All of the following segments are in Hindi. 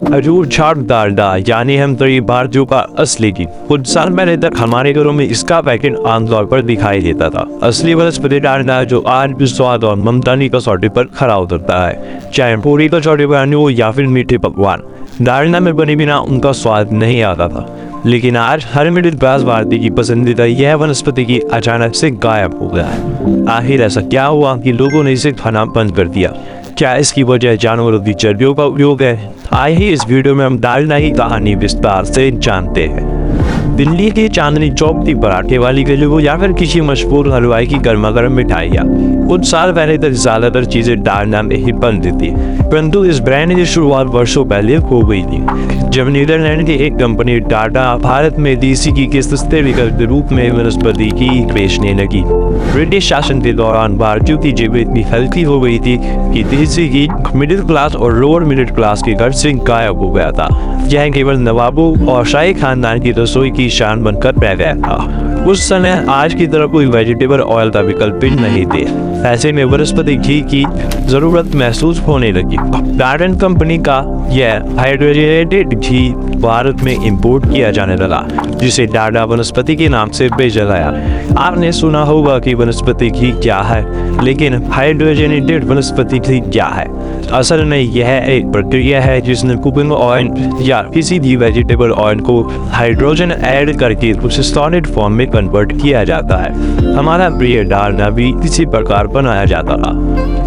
खजूर छाट डालडा यानी हम तरी भारतीयों का असली घी। कुछ साल पहले तक हमारे घरों में इसका पैकेट आमतौर पर दिखाई देता था। असली वनस्पति डालडा जो आज भी स्वाद और ममतानी कसौटी पर खरा उतरता है, चाहे पूरी कसौटी बनानी हो या फिर मीठे पकवान। डालडा में बने बिना उनका स्वाद नहीं आता था, लेकिन आज हर मिडिल क्लास भारतीय की पसंदीदा यह वनस्पति की अचानक से गायब हो गया है। आखिर ऐसा क्या हुआ कि लोगों ने इसे खाना बंद कर दिया? क्या इसकी वजह जानवरों की चर्बियों का उपयोग है? आइए इस वीडियो में हम डालडा की कहानी विस्तार से जानते हैं। दिल्ली की चांदनी चौक थी पराठे वाली गली हो या फिर किसी मशहूर हलवाई की गर्मा गर्म मिठाइयाँ। कुछ साल पहले तक ज्यादातर चीजें डालडा में ही बनती थी, परंतु इस ब्रांड की शुरुआत वर्षों पहले हो गई थी, जब नीदरलैंड की एक कंपनी टाटा भारत में देसी घी के सस्ते विकल्प के रूप में वनस्पति घी बेचने लगी। ब्रिटिश शासन के दौरान भारतीयों की जेबें इतनी हल्की हो गई थी कि देसी घी मिडिल क्लास और लोअर मिडिल क्लास के घर से गायब हो गया था। यह केवल नवाबों और शाही खानदान की रसोई की शान बनकर रह गया था। उस समय आज की तरह कोई वेजिटेबल ऑयल का विकल्प भी नहीं थे। ऐसे में वनस्पति घी की जरूरत महसूस होने लगी। डाल्टन कंपनी का यह हाइड्रोजनेटेड घी भारत में इंपोर्ट किया जाने लगा, जिसे डाल्डा वनस्पति के नाम से बेचा गया। आपने सुना होगा कि वनस्पति घी क्या है, लेकिन हाइड्रोजनेटेड वनस्पति घी क्या है? असल में यह एक प्रक्रिया है जिसमें कुकिंग ऑयल या किसी भी वेजिटेबल ऑयल को हाइड्रोजन ऐड करके उसे सॉलिड फॉर्म में कन्वर्ट किया जाता है। हमारा प्रिय डालडा भी इसी प्रकार बनाया जाता था।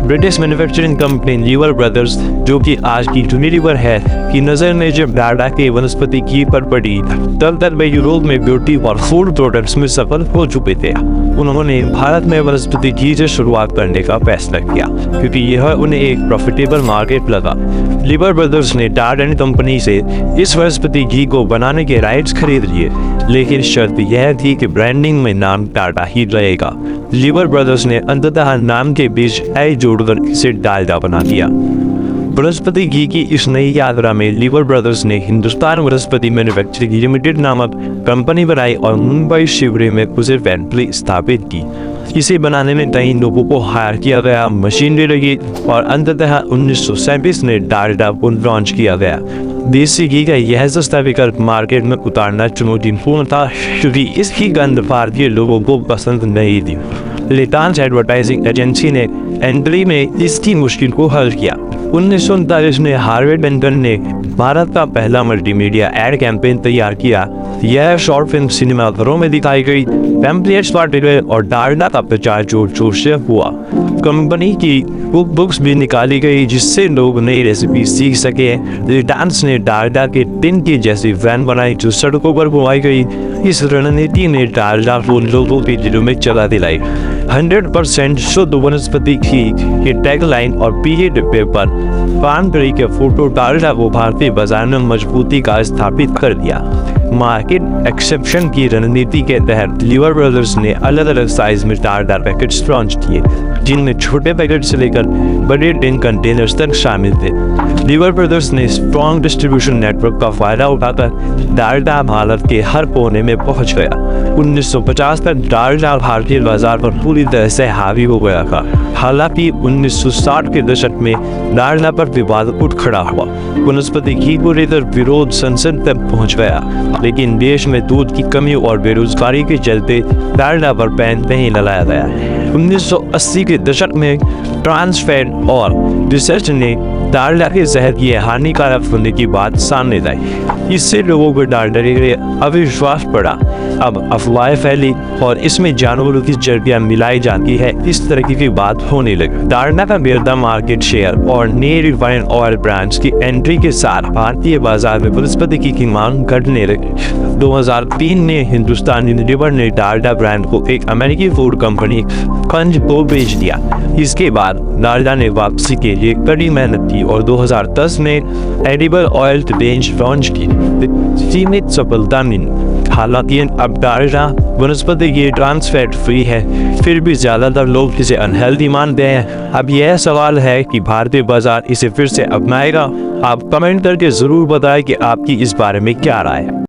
British manufacturing company liver brothers, जो कि आज की यूनिलीवर है, की नजर ने जब डालडा के वनस्पति घी पर पड़ी, तब तक वे यूरोप में ब्यूटी और फूड प्रोडक्ट्स में सफल हो चुके थे। उन्होंने भारत में वनस्पति घी से शुरुआत करने का फैसला किया, क्योंकि यह उन्हें एक प्रॉफिटेबल मार्केट लगा। लीवर ब्रदर्स ने डाल्टन कंपनी से इस वनस्पति घी को बनाने के राइट्स खरीद लिए, लेकिन शर्त यह थी कि ब्रांडिंग में नाम टाटा ही रहेगा। लीवर ब्रदर्स ने अंततः नाम के बीच ऐ जोड़कर इसे डालडा बना दिया। वनस्पति घी की इस नई यात्रा में लीवर ब्रदर्स ने हिंदुस्तान वनस्पति मैन्युफैक्चरिंग लिमिटेड नामक कंपनी बनाई और मुंबई शिवरे में उसे फैक्ट्री स्थापित की। इसे बनाने में कई लोगों को हायर किया गया, मशीनरी लगी और अंततः 1937 में डालडा लॉन्च किया गया। देसी घी का यह सस्ता विकल्प मार्केट में उतारना चुनौतीपूर्ण था, क्योंकि इसकी गंध भारतीय लोगों को पसंद नहीं थी। रिलायंस एडवर्टाइजिंग एजेंसी ने एंट्री में इसकी मुश्किल को हल किया। 1939 में हार्वे बेंटन ने भारत का पहला मल्टीमीडिया एड कैंपेन तैयार किया। यह शॉर्ट फिल्म सिनेमा घरों में दिखाई गई, पैम्पलेट्स बांटे गए और डालडा का प्रचार जोर शोर से हुआ। कंपनी की कुक बुक्स भी निकाली गई, जिससे लोग नई रेसिपी सीख सके। रिलायंस ने डालडा के टिन की जैसी वैन बनाई जो सड़कों पर घुमाई गई। इस रणनीति ने डालडा को लोगों के दिलों में जगह दिलाई। 100% शुद्ध वनस्पति घी के टैगलाइन और पीले डिब्बे पर पान ट्री के फोटो डालडा को भारतीय बाजार में मजबूती का स्थापित कर दिया। मार्केट एक्सेप्शन की रणनीति के तहत लीवर ब्रदर्स ने अलग अलग साइज में डालडा पैकेट्स लॉन्च किए, जिनमें छोटे पैकेट से लेकर बड़े टिन कंटेनर्स तक शामिल थे। लीवर ब्रदर्स ने स्ट्रॉन्ग डिस्ट्रीब्यूशन नेटवर्क का फायदा उठाकर डालडा भारत के हर कोने में पहुंच गया। 1950 तक डालडा भारतीय बाजार पर पूरी तरह से हावी हो गया था। हालांकि 1960 के दशक में डालडा पर विवाद उठ खड़ा हुआ। वनस्पति घी को लेकर विरोध संसद तक पहुंच गया, लेकिन देश में दूध की कमी और बेरोजगारी के चलते डालडा पर बैन नहीं लगाया गया। 1980 के दशक में ट्रांसफैट और रिसर्च ने डालडा के सेहत की हानिकारक होने की बात सामने लाई। इससे लोगों को डालडा के अविश्वास बढ़ा। अब अफवाहें फैली और इसमें जानवरों की चर्बियां मिलाई जाती है, इस तरह की बात होने लगी। डालडा का बढ़ता मार्केट शेयर और नए रिफाइंड ऑयल ब्रांड्स की एंट्री के साथ भारतीय बाजार में वनस्पति घी की मांग घटने लगी। 2003 में हिंदुस्तान यूनिलीवर ने डालडा ब्रांड को एक अमेरिकी फूड कंपनी कंज को बेच दिया। इसके बाद डालडा ने वापसी के लिए कड़ी मेहनत की और 2010 में एडिबल ऑयल रेंज लॉन्च की। सीमित सफलता मिली। हालांकि अब डालडा वनस्पति घी ट्रांस फैट फ्री है, फिर भी ज्यादातर लोग इसे अनहेल्दी मानते हैं। अब यह सवाल है कि भारतीय बाजार इसे फिर से अपनाएगा। आप कमेंट करके जरूर बताएं कि आपकी इस बारे में क्या राय है।